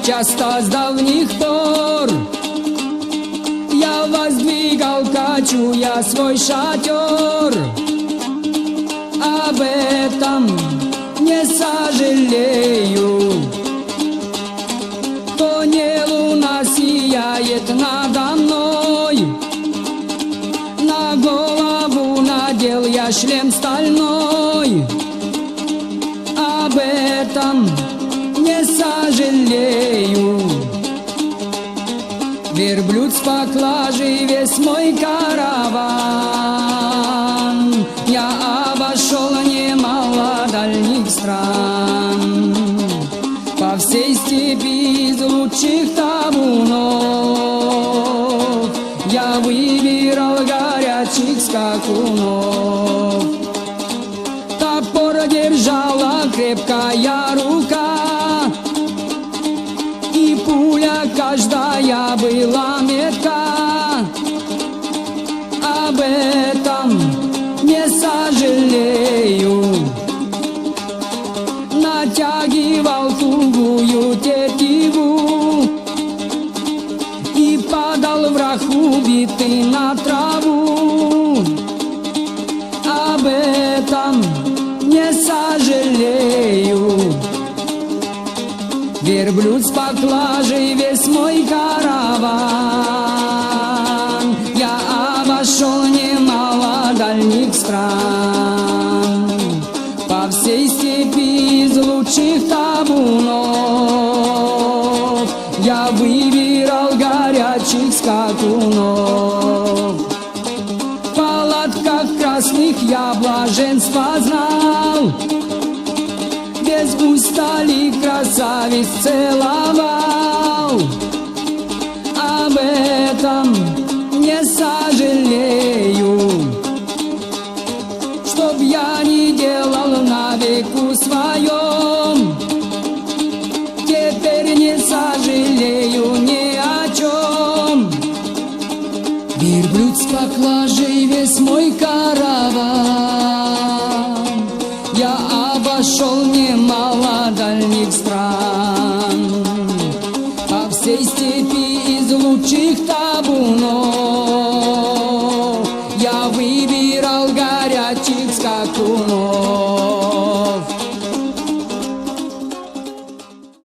часто с давних пор я воздвигал, кочуя свой шатер. Об этом не сожалею, то не луна сияет надо мной. На голову надел я шлем стальной. Об этом не сожалею. Верблюд с поклажей весь мой караван. Я обошел немало дальних стран. По всей степи из лучших табунов я выбирал горячих скакунов. Топор держала крепкая рука, и пуля каждая была метка. Об этом не сожалею. Натягивал тугую тетиву, и падал враг убитый на траву. Об этом не сожалею. Верблюд с поклажей весь мой караван. Я обошел немало дальних стран. По всей степи из лучших табунов я выбирал горячих скакунов. В палатках красных я блаженство знал, без устали красавиц целовал. Об этом